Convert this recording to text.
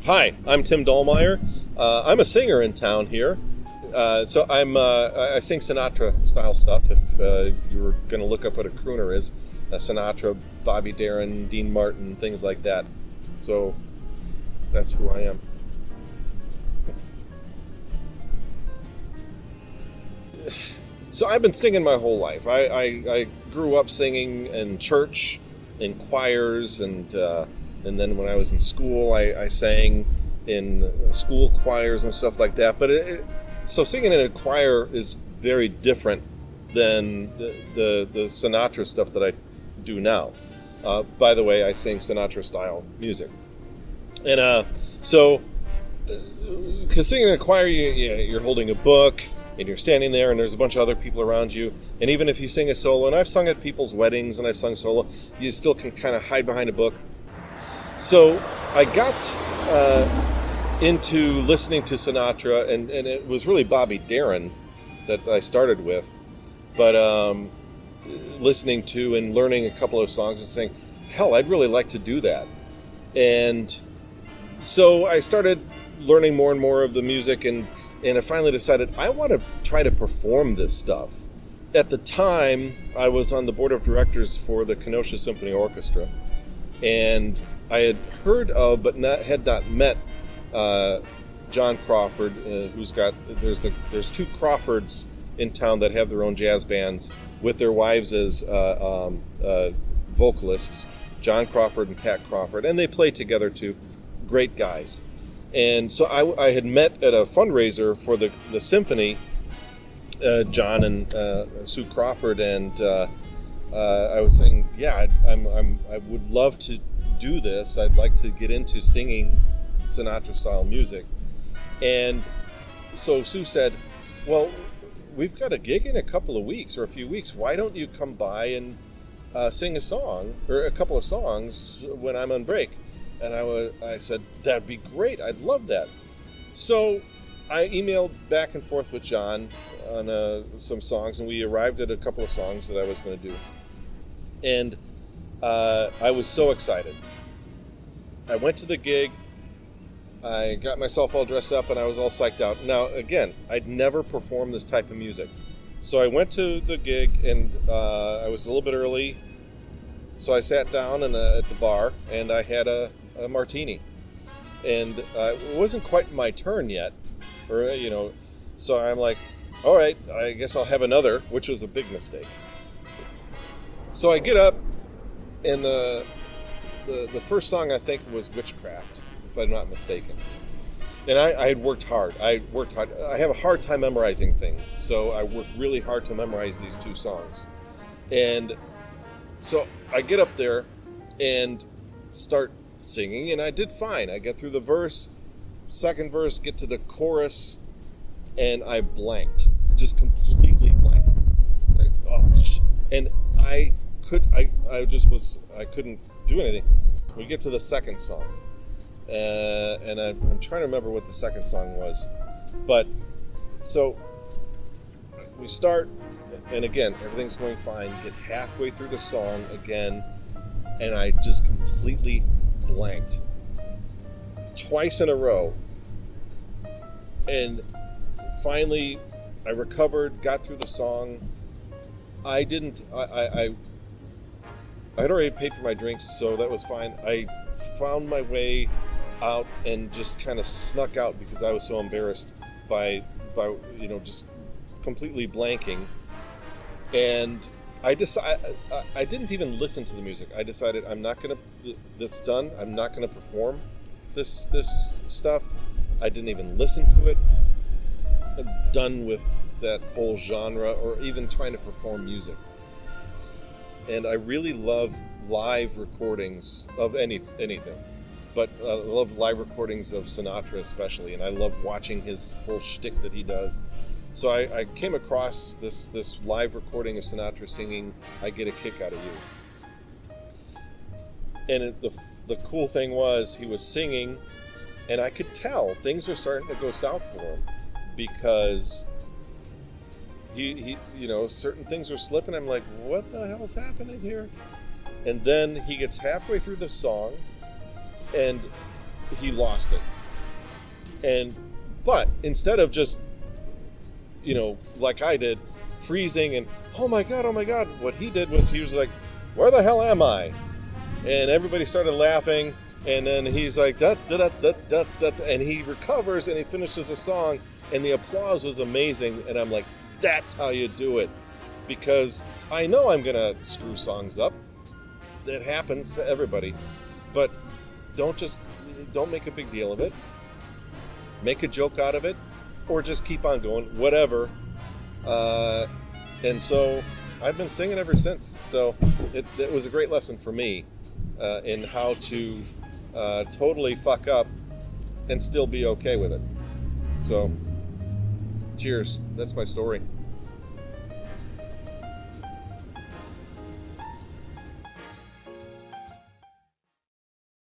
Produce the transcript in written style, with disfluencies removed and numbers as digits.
Hi, I'm Tim Dahlmeyer. I'm a singer in town here. I sing Sinatra style stuff. If you were going to look up what a crooner is, Sinatra, Bobby Darin, Dean Martin, things like that. So that's who I am. So I've been singing my whole life. I grew up singing in church, in choirs, and then when I was in school, I sang in school choirs and stuff like that. But so singing in a choir is very different than the Sinatra stuff that I do now. By the way, I sing Sinatra style music, and because singing in a choir, you're holding a book. And you're standing there, and there's a bunch of other people around you. And even if you sing a solo, and I've sung at people's weddings, and I've sung solo, you still can kind of hide behind a book. So I got into listening to Sinatra, and it was really Bobby Darin that I started with. But listening to and learning a couple of songs and saying, hell, I'd really like to do that. And so I started learning more and more of the music, and I finally decided I want to try to perform this stuff. At the time, I was on the board of directors for the Kenosha Symphony Orchestra, and I had heard of, but had not met John Crawford, there's two Crawfords in town that have their own jazz bands with their wives as vocalists, John Crawford and Pat Crawford, and they play together too. Great guys. And so I had met at a fundraiser for the symphony, John and Sue Crawford, and I was saying, yeah, I would love to do this. I'd like to get into singing Sinatra-style music. And so Sue said, well, we've got a gig in a couple of weeks or a few weeks. Why don't you come by and sing a song or a couple of songs when I'm on break? And I said, that'd be great. I'd love that. So I emailed back and forth with John on some songs, and we arrived at a couple of songs that I was going to do. And I was so excited. I went to the gig. I got myself all dressed up, and I was all psyched out. Now, again, I'd never performed this type of music. So I went to the gig, and I was a little bit early. So I sat down at the bar, and I had a martini, and it wasn't quite my turn yet, so I'm like, all right, I guess I'll have another, which was a big mistake. So I get up, and the first song I think was Witchcraft, if I'm not mistaken. And I had worked hard. I have a hard time memorizing things, so I worked really hard to memorize these two songs. And so I get up there and start singing, and I did fine. I get through the verse, second verse, get to the chorus, and I blanked. Just completely blanked. Like, and I couldn't do anything. We get to the second song, and I'm trying to remember what the second song was. But, so, we start, and again, everything's going fine. Get halfway through the song again, and I just completely blanked. Twice in a row. And finally, I recovered, got through the song. I'd already paid for my drinks, so that was fine. I found my way out and just kind of snuck out because I was so embarrassed by just completely blanking. And I didn't even listen to the music. I decided that's done. I'm not going to perform this stuff. I didn't even listen to it. I'm done with that whole genre or even trying to perform music. And I really love live recordings of anything. But I love live recordings of Sinatra especially, and I love watching his whole shtick that he does. So I came across this live recording of Sinatra singing "I Get a Kick Out of You." And the cool thing was he was singing, and I could tell things were starting to go south for him because he certain things were slipping. I'm like, what the hell's happening here? And then he gets halfway through the song, and he lost it. But instead of just, like I did, freezing and oh my god, what he did was he was like, where the hell am I? And everybody started laughing, and then he's like, da da da da da da, and he recovers and he finishes a song, and the applause was amazing, and I'm like, that's how you do it, because I know I'm gonna screw songs up. That happens to everybody, but don't make a big deal of it. Make a joke out of it, or just keep on going, whatever. And so I've been singing ever since. So it was a great lesson for me in how to totally fuck up and still be okay with it. So cheers. That's my story.